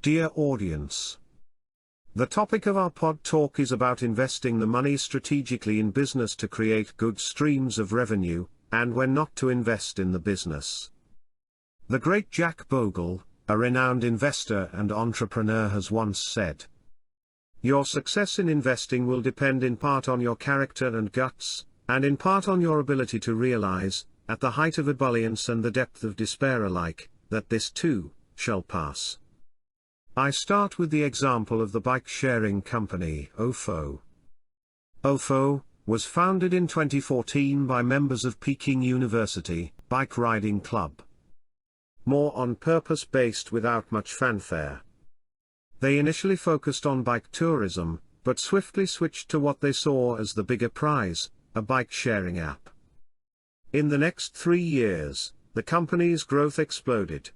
Dear audience, the topic of our pod talk is about investing the money strategically in business to create good streams of revenue, and when not to invest in the business. The great Jack Bogle, a renowned investor and entrepreneur, has once said, "Your success in investing will depend in part on your character and guts, and in part on your ability to realize, at the height of ebullience and the depth of despair alike, that this too shall pass." I start with the example of the bike-sharing company, OFO. OFO was founded in 2014 by members of Peking University Bike Riding Club. More on purpose, based without much fanfare. They initially focused on bike tourism, but swiftly switched to what they saw as the bigger prize, a bike-sharing app. In the next 3 years, the company's growth exploded.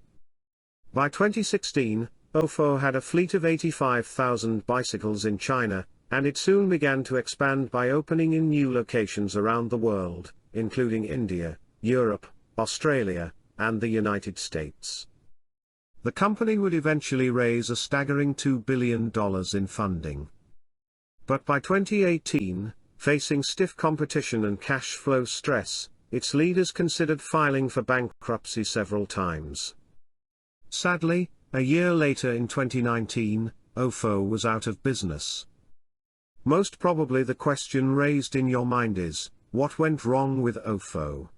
By 2016, OFO had a fleet of 85,000 bicycles in China, and it soon began to expand by opening in new locations around the world, including India, Europe, Australia, and the United States. The company would eventually raise a staggering $2 billion in funding. But by 2018, facing stiff competition and cash flow stress, its leaders considered filing for bankruptcy several times. Sadly, a year later in 2019, OFO was out of business. Most probably the question raised in your mind is, what went wrong with OFO?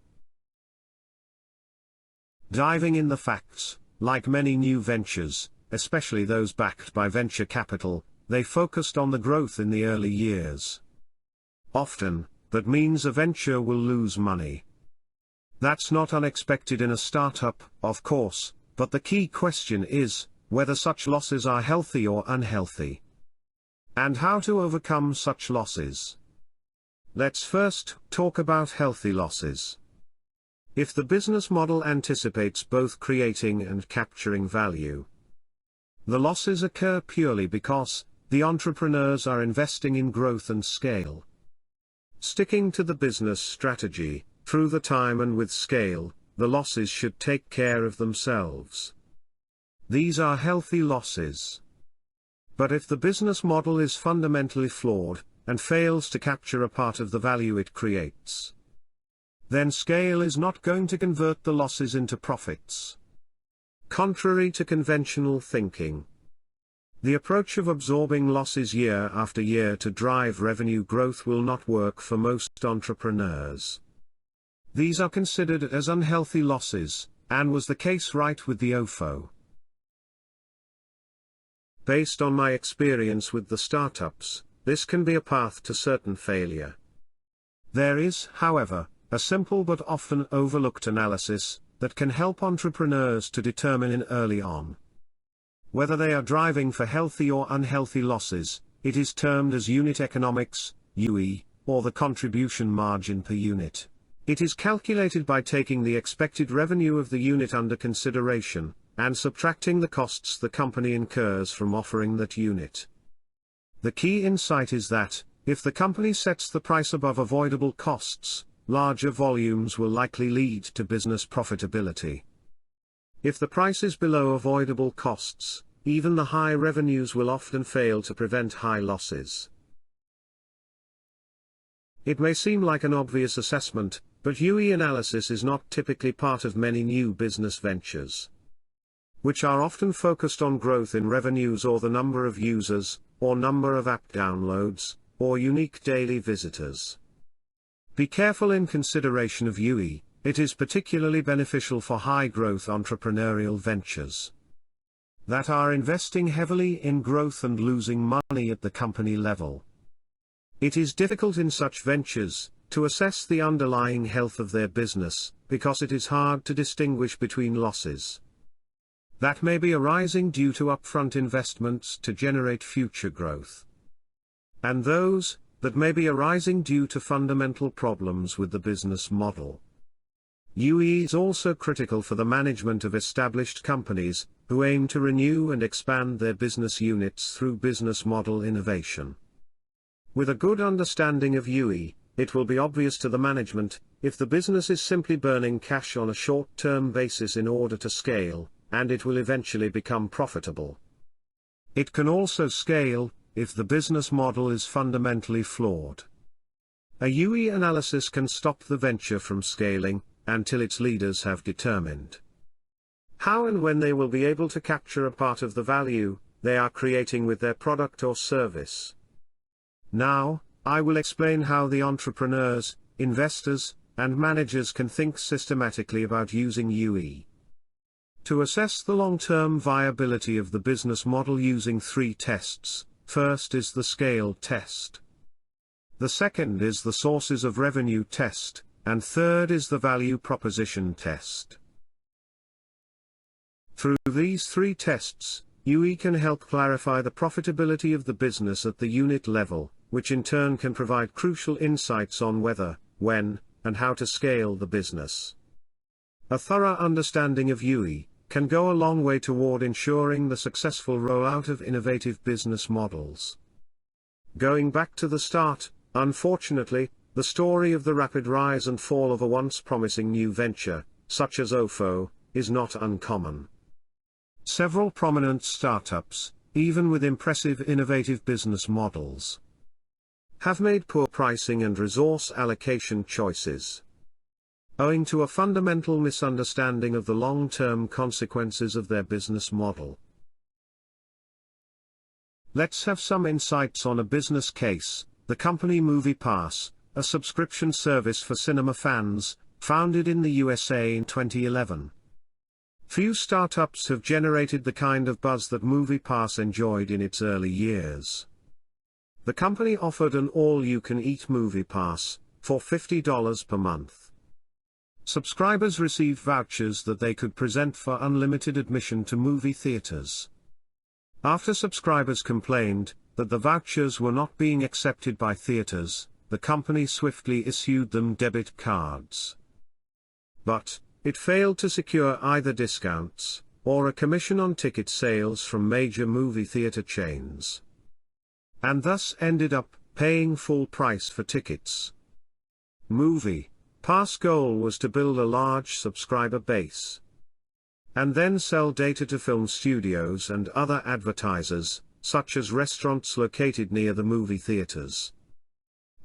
Diving in the facts, like many new ventures, especially those backed by venture capital, they focused on the growth in the early years. Often, that means a venture will lose money. That's not unexpected in a startup, of course, but the key question is, whether such losses are healthy or unhealthy. And how to overcome such losses. Let's first talk about healthy losses. If the business model anticipates both creating and capturing value, the losses occur purely because the entrepreneurs are investing in growth and scale. Sticking to the business strategy, through the time and with scale, the losses should take care of themselves. These are healthy losses. But if the business model is fundamentally flawed, and fails to capture a part of the value it creates, then scale is not going to convert the losses into profits. Contrary to conventional thinking, the approach of absorbing losses year after year to drive revenue growth will not work for most entrepreneurs. These are considered as unhealthy losses, and was the case right with the OFO. Based on my experience with the startups, this can be a path to certain failure. There is, however, a simple but often overlooked analysis that can help entrepreneurs to determine in early on whether they are driving for healthy or unhealthy losses. It is termed as unit economics, UE, or the contribution margin per unit. It is calculated by taking the expected revenue of the unit under consideration, and subtracting the costs the company incurs from offering that unit. The key insight is that, if the company sets the price above avoidable costs, larger volumes will likely lead to business profitability. If the price is below avoidable costs, even the high revenues will often fail to prevent high losses. It may seem like an obvious assessment, but UE analysis is not typically part of many new business ventures, which are often focused on growth in revenues or the number of users, or number of app downloads, or unique daily visitors. Be careful in consideration of UE. It is particularly beneficial for high-growth entrepreneurial ventures that are investing heavily in growth and losing money at the company level. It is difficult in such ventures to assess the underlying health of their business, because it is hard to distinguish between losses that may be arising due to upfront investments to generate future growth, and those that may be arising due to fundamental problems with the business model. UE is also critical for the management of established companies, who aim to renew and expand their business units through business model innovation. With a good understanding of UE, it will be obvious to the management, if the business is simply burning cash on a short-term basis in order to scale, and it will eventually become profitable. It can also scale, if the business model is fundamentally flawed. A UE analysis can stop the venture from scaling, until its leaders have determined how and when they will be able to capture a part of the value they are creating with their product or service. Now, I will explain how the entrepreneurs, investors, and managers can think systematically about using UE. To assess the long-term viability of the business model using 3 tests, first is the scale test. The second is the sources of revenue test, and third is the value proposition test. Through these 3 tests, UE can help clarify the profitability of the business at the unit level, which in turn can provide crucial insights on whether, when, and how to scale the business. A thorough understanding of UE can go a long way toward ensuring the successful rollout of innovative business models. Going back to the start, unfortunately, the story of the rapid rise and fall of a once promising new venture, such as OFO, is not uncommon. Several prominent startups, even with impressive innovative business models, have made poor pricing and resource allocation choices, owing to a fundamental misunderstanding of the long-term consequences of their business model. Let's have some insights on a business case: the company MoviePass, a subscription service for cinema fans, founded in the USA in 2011. Few startups have generated the kind of buzz that MoviePass enjoyed in its early years. The company offered an all-you-can-eat MoviePass, for $50 per month. Subscribers received vouchers that they could present for unlimited admission to movie theaters. After subscribers complained that the vouchers were not being accepted by theaters, the company swiftly issued them debit cards. But it failed to secure either discounts or a commission on ticket sales from major movie theater chains, and thus ended up paying full price for tickets. MoviePass' goal was to build a large subscriber base and then sell data to film studios and other advertisers, such as restaurants located near the movie theaters.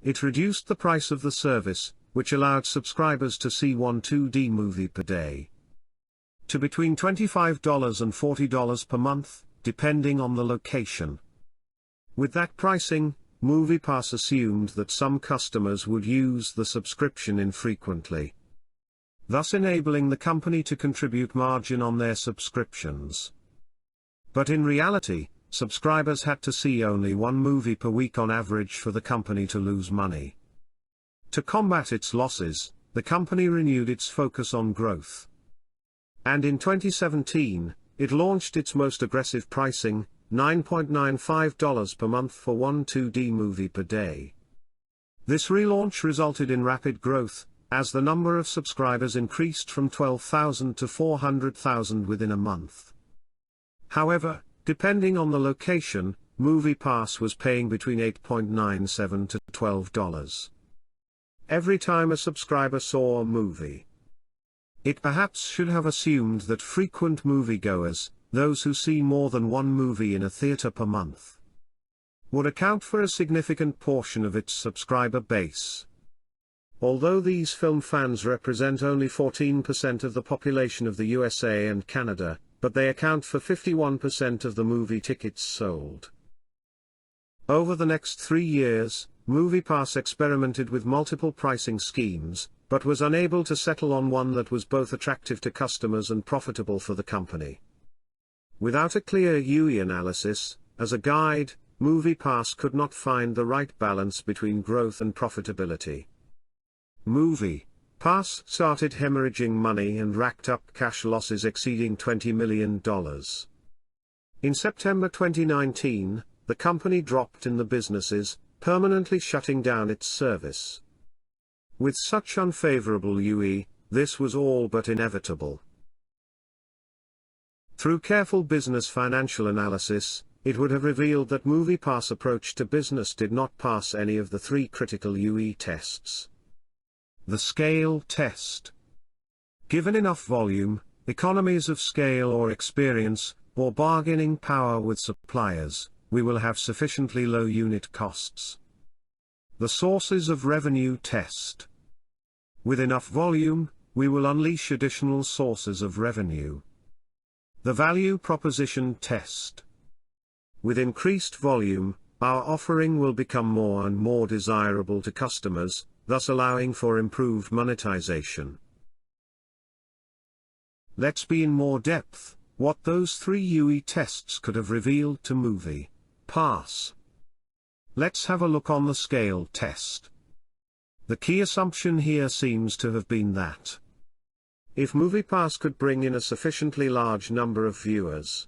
It reduced the price of the service, which allowed subscribers to see one 2D movie per day, to between $25 and $40 per month, depending on the location. With that pricing, MoviePass assumed that some customers would use the subscription infrequently, thus enabling the company to contribute margin on their subscriptions. But in reality, subscribers had to see only one movie per week on average for the company to lose money. To combat its losses, the company renewed its focus on growth. And in 2017, it launched its most aggressive pricing, $9.95 per month for one 2D movie per day. This relaunch resulted in rapid growth, as the number of subscribers increased from 12,000 to 400,000 within a month. However, depending on the location, MoviePass was paying between $8.97 to $12 every time a subscriber saw a movie. It perhaps should have assumed that frequent moviegoers, those who see more than one movie in a theater per month, would account for a significant portion of its subscriber base. Although these film fans represent only 14% of the population of the USA and Canada, but they account for 51% of the movie tickets sold. Over the next 3 years, MoviePass experimented with multiple pricing schemes, but was unable to settle on one that was both attractive to customers and profitable for the company. Without a clear UE analysis, as a guide, MoviePass could not find the right balance between growth and profitability. MoviePass started hemorrhaging money and racked up cash losses exceeding $20 million. In September 2019, the company dropped in the businesses, permanently shutting down its service. With such unfavorable UE, this was all but inevitable. Through careful business financial analysis, it would have revealed that MoviePass' approach to business did not pass any of the 3 critical UE tests. The scale test. Given enough volume, economies of scale or experience, or bargaining power with suppliers, we will have sufficiently low unit costs. The sources of revenue test. With enough volume, we will unleash additional sources of revenue. The value proposition test. With increased volume, our offering will become more and more desirable to customers, thus allowing for improved monetization. Let's be in more depth what those 3 UE tests could have revealed to MoviePass. Let's have a look on the scale test. The key assumption here seems to have been that if MoviePass could bring in a sufficiently large number of viewers,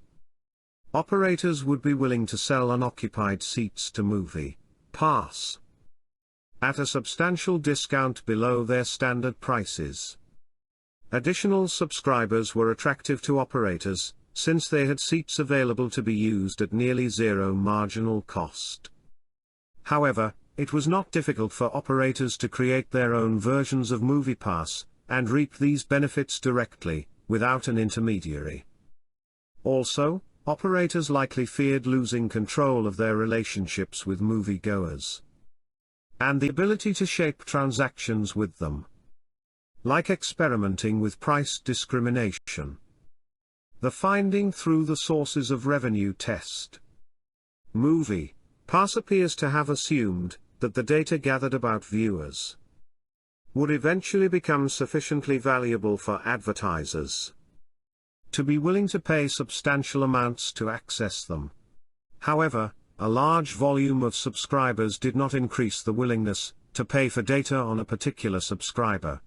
operators would be willing to sell unoccupied seats to MoviePass at a substantial discount below their standard prices. Additional subscribers were attractive to operators, since they had seats available to be used at nearly zero marginal cost. However, it was not difficult for operators to create their own versions of MoviePass, and reap these benefits directly, without an intermediary. Also, operators likely feared losing control of their relationships with moviegoers and the ability to shape transactions with them, like experimenting with price discrimination. The finding through the sources of revenue test. MoviePass appears to have assumed that the data gathered about viewers would eventually become sufficiently valuable for advertisers to be willing to pay substantial amounts to access them. However, a large volume of subscribers did not increase the willingness to pay for data on a particular subscriber.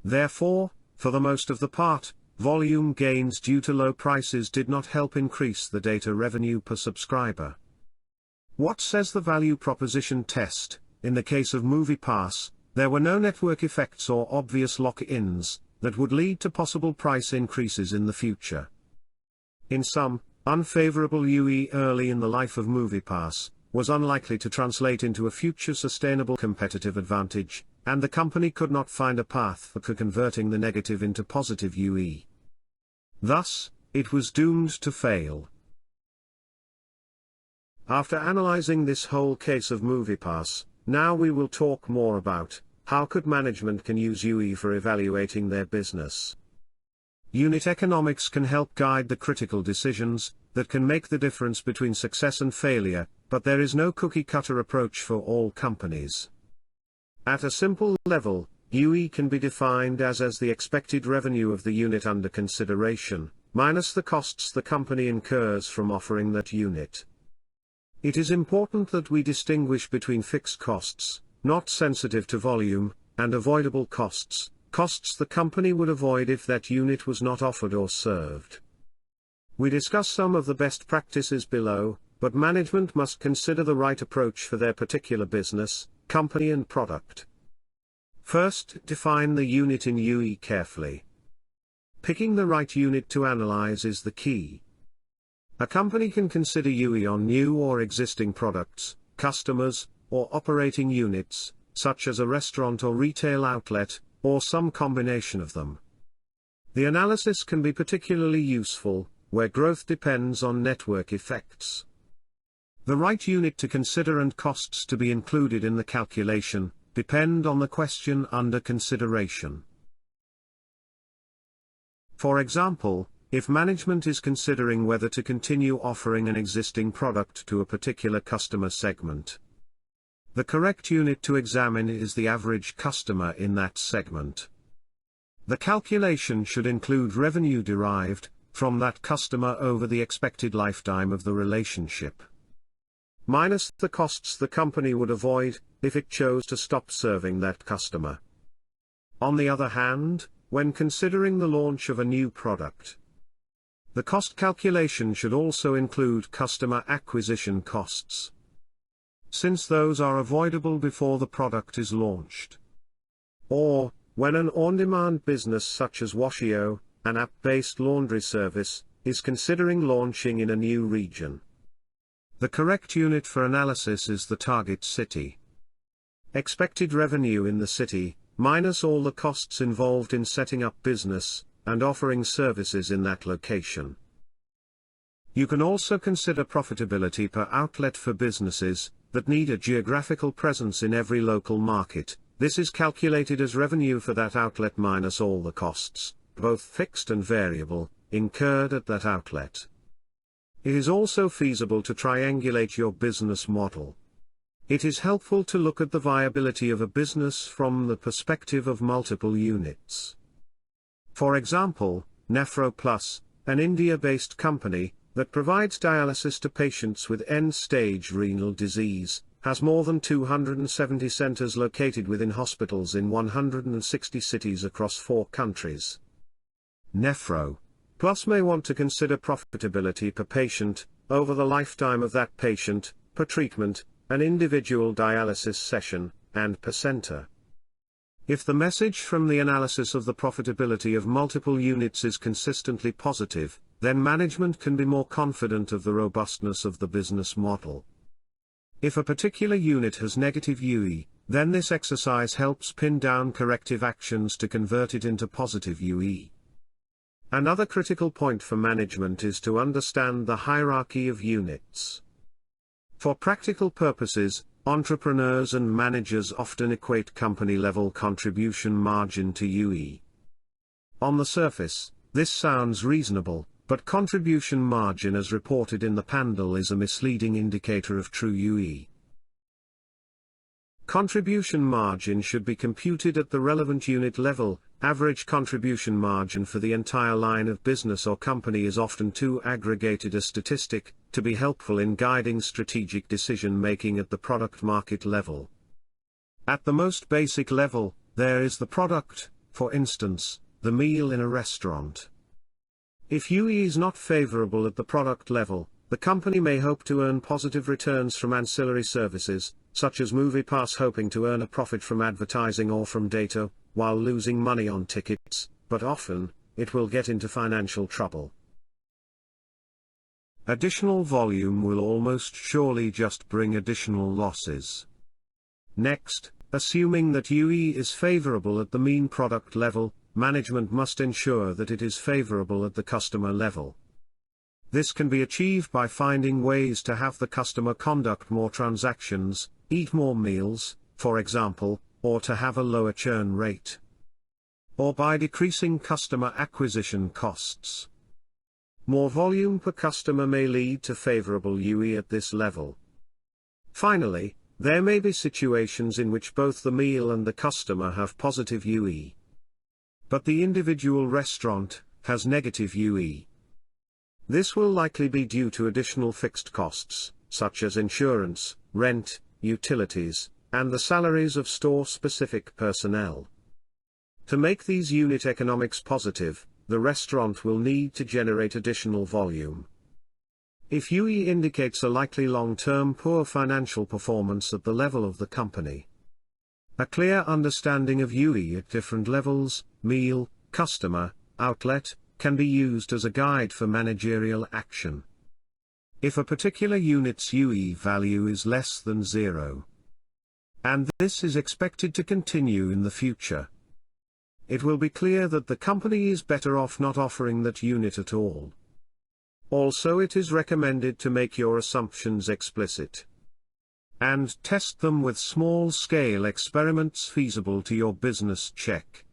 Therefore, for the most of the part, volume gains due to low prices did not help increase the data revenue per subscriber. What says the value proposition test? In the case of MoviePass, there were no network effects or obvious lock-ins that would lead to possible price increases in the future. In sum, unfavorable UE early in the life of MoviePass was unlikely to translate into a future sustainable competitive advantage, and the company could not find a path for converting the negative into positive UE. Thus, it was doomed to fail. After analyzing this whole case of MoviePass, now we will talk more about how could management can use UE for evaluating their business. Unit economics can help guide the critical decisions that can make the difference between success and failure, but there is no cookie-cutter approach for all companies. At a simple level, UE can be defined as the expected revenue of the unit under consideration, minus the costs the company incurs from offering that unit. It is important that we distinguish between fixed costs, not sensitive to volume, and avoidable costs, costs the company would avoid if that unit was not offered or served. We discuss some of the best practices below, but management must consider the right approach for their particular business, company and product. First, define the unit in UE carefully. Picking the right unit to analyze is the key. A company can consider UE on new or existing products, customers, or operating units, such as a restaurant or retail outlet, or some combination of them. The analysis can be particularly useful where growth depends on network effects. The right unit to consider and costs to be included in the calculation depend on the question under consideration. For example, if management is considering whether to continue offering an existing product to a particular customer segment, the correct unit to examine is the average customer in that segment. The calculation should include revenue derived from that customer over the expected lifetime of the relationship, minus the costs the company would avoid if it chose to stop serving that customer. On the other hand, when considering the launch of a new product, the cost calculation should also include customer acquisition costs, since those are avoidable before the product is launched. Or, when an on-demand business such as Washio, an app-based laundry service, is considering launching in a new region. The correct unit for analysis is the target city. Expected revenue in the city, minus all the costs involved in setting up business and offering services in that location. You can also consider profitability per outlet for businesses that need a geographical presence in every local market. This is calculated as revenue for that outlet minus all the costs, both fixed and variable, incurred at that outlet. It is also feasible to triangulate your business model. It is helpful to look at the viability of a business from the perspective of multiple units. For example, NephroPlus, an India-based company that provides dialysis to patients with end-stage renal disease, has more than 270 centers located within hospitals in 160 cities across 4 countries. NephroPlus may want to consider profitability per patient, over the lifetime of that patient, per treatment, an individual dialysis session, and per center. If the message from the analysis of the profitability of multiple units is consistently positive, then management can be more confident of the robustness of the business model. If a particular unit has negative UE, then this exercise helps pin down corrective actions to convert it into positive UE. Another critical point for management is to understand the hierarchy of units. For practical purposes, entrepreneurs and managers often equate company-level contribution margin to UE. On the surface, this sounds reasonable, but contribution margin as reported in the Pandal is a misleading indicator of true UE. Contribution margin should be computed at the relevant unit level. Average contribution margin for the entire line of business or company is often too aggregated a statistic to be helpful in guiding strategic decision-making at the product-market level. At the most basic level, there is the product, for instance, the meal in a restaurant. If UE is not favorable at the product level, the company may hope to earn positive returns from ancillary services, such as MoviePass hoping to earn a profit from advertising or from data, while losing money on tickets, but often, it will get into financial trouble. Additional volume will almost surely just bring additional losses. Next, assuming that UE is favorable at the mean product level, management must ensure that it is favorable at the customer level. This can be achieved by finding ways to have the customer conduct more transactions, eat more meals, for example, or to have a lower churn rate. Or by decreasing customer acquisition costs. More volume per customer may lead to favorable UE at this level. Finally, there may be situations in which both the meal and the customer have positive UE. But the individual restaurant has negative UE. This will likely be due to additional fixed costs, such as insurance, rent, utilities, and the salaries of store-specific personnel. To make these unit economics positive, the restaurant will need to generate additional volume. If UE indicates a likely long-term poor financial performance at the level of the company, a clear understanding of UE at different levels, meal, customer, outlet, can be used as a guide for managerial action. If a particular unit's UE value is less than 0, and this is expected to continue in the future, it will be clear that the company is better off not offering that unit at all. Also, it is recommended to make your assumptions explicit and test them with small-scale experiments feasible to your business check.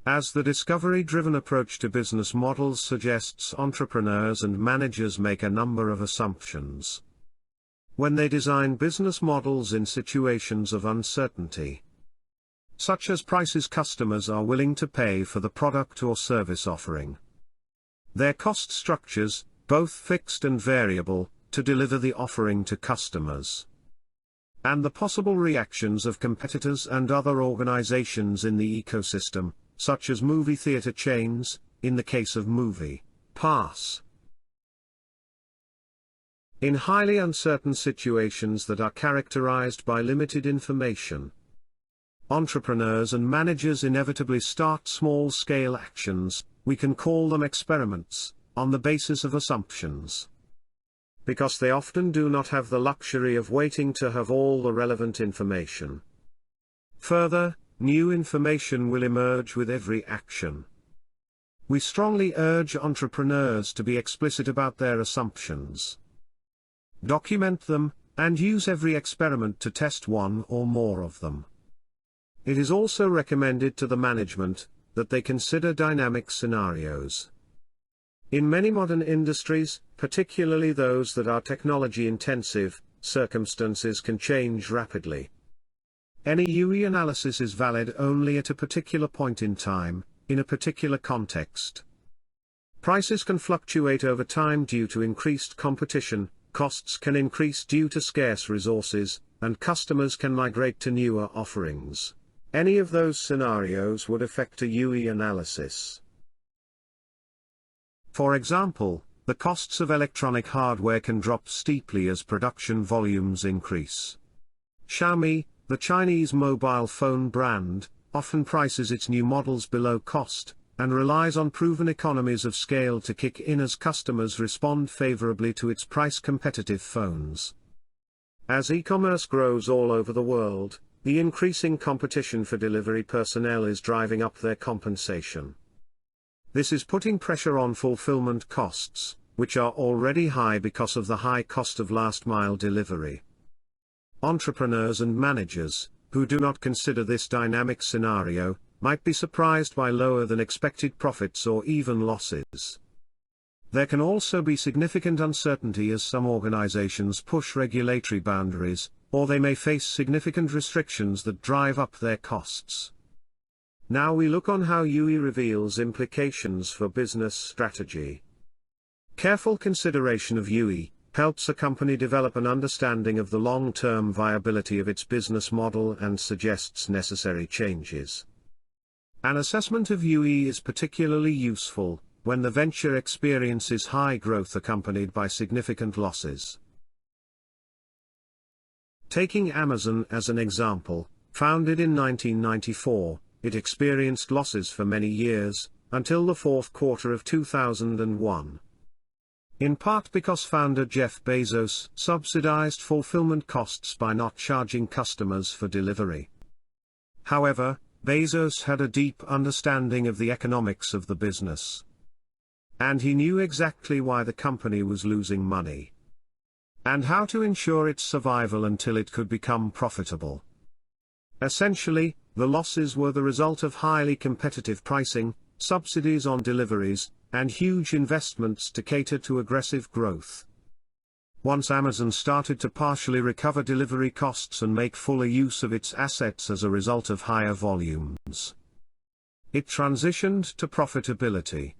As the discovery-driven approach to business models suggests, entrepreneurs and managers make a number of assumptions when they design business models in situations of uncertainty, such as prices customers are willing to pay for the product or service offering, their cost structures, both fixed and variable, to deliver the offering to customers, and the possible reactions of competitors and other organizations in the ecosystem, such as movie theater chains, in the case of MoviePass. In highly uncertain situations that are characterized by limited information, entrepreneurs and managers inevitably start small-scale actions, we can call them experiments, on the basis of assumptions. Because they often do not have the luxury of waiting to have all the relevant information. Further, new information will emerge with every action. We strongly urge entrepreneurs to be explicit about their assumptions. Document them, and use every experiment to test one or more of them. It is also recommended to the management that they consider dynamic scenarios. In many modern industries, particularly those that are technology-intensive, circumstances can change rapidly. Any UE analysis is valid only at a particular point in time, in a particular context. Prices can fluctuate over time due to increased competition, costs can increase due to scarce resources, and customers can migrate to newer offerings. Any of those scenarios would affect a UE analysis. For example, the costs of electronic hardware can drop steeply as production volumes increase. Xiaomi, the Chinese mobile phone brand, often prices its new models below cost, and relies on proven economies of scale to kick in as customers respond favorably to its price-competitive phones. As e-commerce grows all over the world, the increasing competition for delivery personnel is driving up their compensation. This is putting pressure on fulfillment costs, which are already high because of the high cost of last-mile delivery. Entrepreneurs and managers, who do not consider this dynamic scenario, might be surprised by lower than expected profits or even losses. There can also be significant uncertainty as some organizations push regulatory boundaries, or they may face significant restrictions that drive up their costs. Now we look on how UE reveals implications for business strategy. Careful consideration of UE helps a company develop an understanding of the long-term viability of its business model and suggests necessary changes. An assessment of UE is particularly useful when the venture experiences high growth accompanied by significant losses. Taking Amazon as an example, founded in 1994, it experienced losses for many years, until the fourth quarter of 2001. In part because founder Jeff Bezos subsidized fulfillment costs by not charging customers for delivery. However, Bezos had a deep understanding of the economics of the business. And he knew exactly why the company was losing money. And how to ensure its survival until it could become profitable. Essentially, the losses were the result of highly competitive pricing, subsidies on deliveries, and huge investments to cater to aggressive growth. Once Amazon started to partially recover delivery costs and make fuller use of its assets as a result of higher volumes, it transitioned to profitability.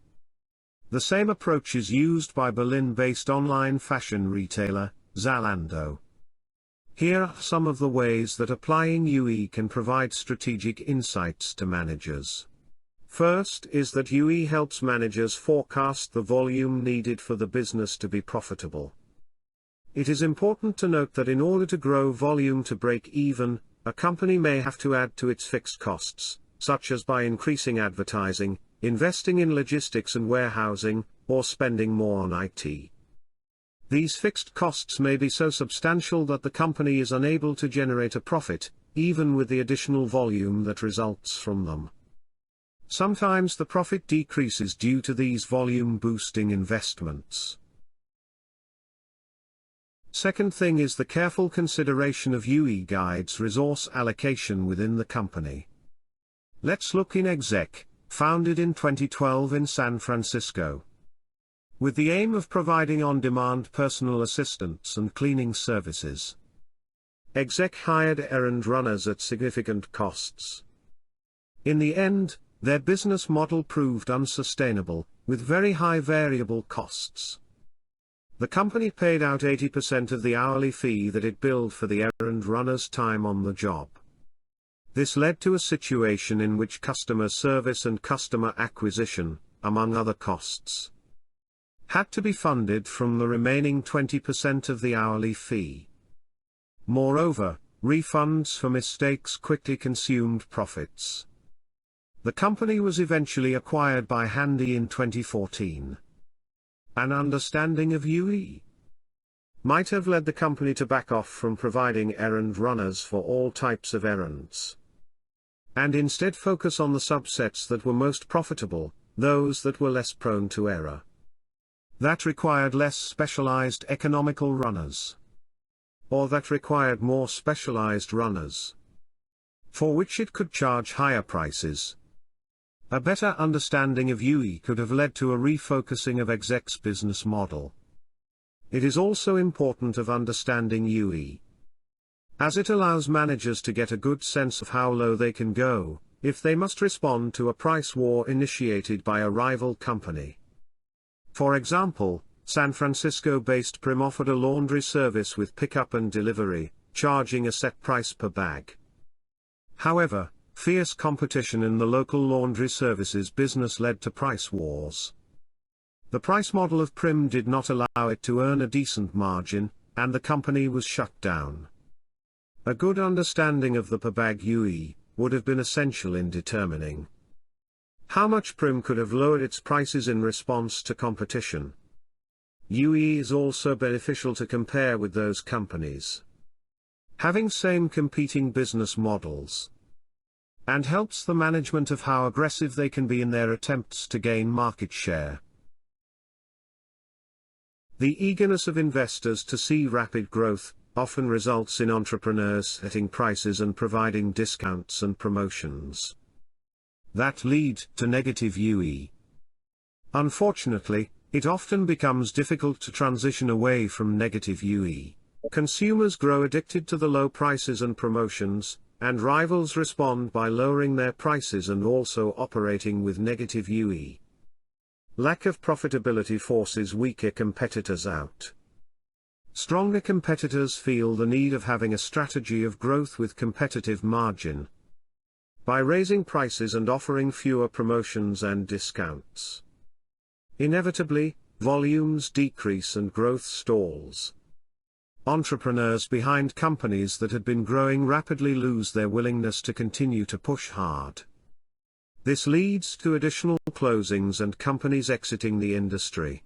The same approach is used by Berlin-based online fashion retailer, Zalando. Here are some of the ways that applying UE can provide strategic insights to managers. First is that UE helps managers forecast the volume needed for the business to be profitable. It is important to note that in order to grow volume to break even, a company may have to add to its fixed costs, such as by increasing advertising, investing in logistics and warehousing, or spending more on IT. These fixed costs may be so substantial that the company is unable to generate a profit, even with the additional volume that results from them. Sometimes the profit decreases due to these volume-boosting investments. Second thing is the careful consideration of UE guides resource allocation within the company. Let's look in Exec, founded in 2012 in San Francisco. With the aim of providing on-demand personal assistance and cleaning services. Exec hired errand runners at significant costs. In the end, their business model proved unsustainable, with very high variable costs. The company paid out 80% of the hourly fee that it billed for the errand runner's time on the job. This led to a situation in which customer service and customer acquisition, among other costs, had to be funded from the remaining 20% of the hourly fee. Moreover, refunds for mistakes quickly consumed profits. The company was eventually acquired by Handy in 2014. An understanding of UE might have led the company to back off from providing errand runners for all types of errands, and instead focus on the subsets that were most profitable, those that were less prone to error. That required less specialized economical runners. Or that required more specialized runners, for which it could charge higher prices. A better understanding of UE could have led to a refocusing of exec's business model. It is also important of understanding UE, as it allows managers to get a good sense of how low they can go, if they must respond to a price war initiated by a rival company. For example, San Francisco-based Prim offered a laundry service with pickup and delivery, charging a set price per bag. However, fierce competition in the local laundry services business led to price wars. The price model of Prim did not allow it to earn a decent margin, and the company was shut down. A good understanding of the per bag UE would have been essential in determining how much Prim could have lowered its prices in response to competition. UE is also beneficial to compare with those companies having same competing business models, and helps the management of how aggressive they can be in their attempts to gain market share. The eagerness of investors to see rapid growth often results in entrepreneurs setting prices and providing discounts and promotions that lead to negative UE. Unfortunately, it often becomes difficult to transition away from negative UE. Consumers grow addicted to the low prices and promotions, and rivals respond by lowering their prices and also operating with negative UE. Lack of profitability forces weaker competitors out. Stronger competitors feel the need of having a strategy of growth with competitive margin by raising prices and offering fewer promotions and discounts. Inevitably, volumes decrease and growth stalls. Entrepreneurs behind companies that had been growing rapidly lose their willingness to continue to push hard. This leads to additional closings and companies exiting the industry.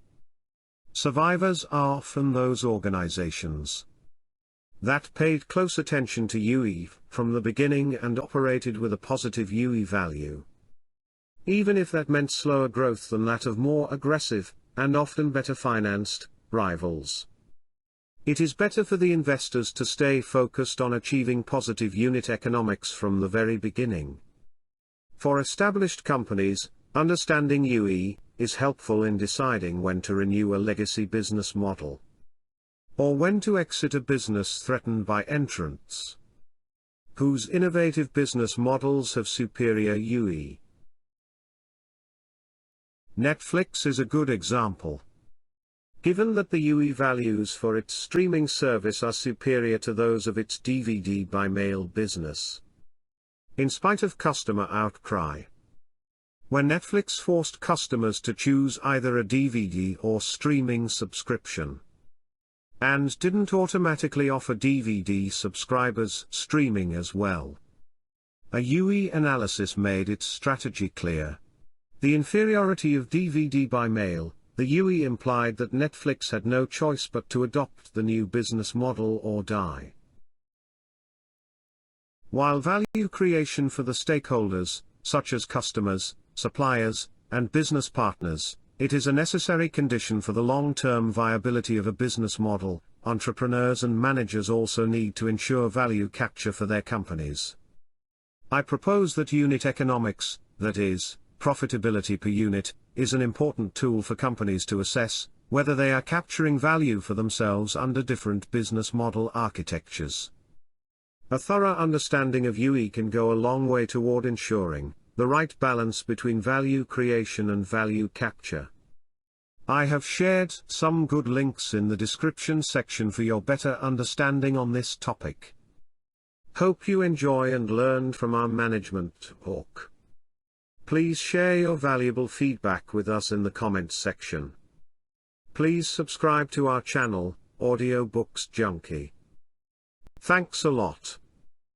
Survivors are often those organizations that paid close attention to UE from the beginning and operated with a positive UE value, even if that meant slower growth than that of more aggressive, and often better financed, rivals. It is better for the investors to stay focused on achieving positive unit economics from the very beginning. For established companies, understanding UE is helpful in deciding when to renew a legacy business model, or when to exit a business threatened by entrants whose innovative business models have superior UE. Netflix is a good example. Given that the UE values for its streaming service are superior to those of its DVD by mail business, in spite of customer outcry, when Netflix forced customers to choose either a DVD or streaming subscription, and didn't automatically offer DVD subscribers streaming as well, a UE analysis made its strategy clear. The inferiority of DVD by mail, the UE implied that Netflix had no choice but to adopt the new business model or die. While value creation for the stakeholders, such as customers, suppliers, and business partners, it is a necessary condition for the long-term viability of a business model, entrepreneurs and managers also need to ensure value capture for their companies. I propose that unit economics, that is, profitability per unit, is an important tool for companies to assess whether they are capturing value for themselves under different business model architectures. A thorough understanding of UE can go a long way toward ensuring the right balance between value creation and value capture. I have shared some good links in the description section for your better understanding on this topic. Hope you enjoy and learn from our management talk. Please share your valuable feedback with us in the comments section. Please subscribe to our channel, Audiobooks Junkie. Thanks a lot.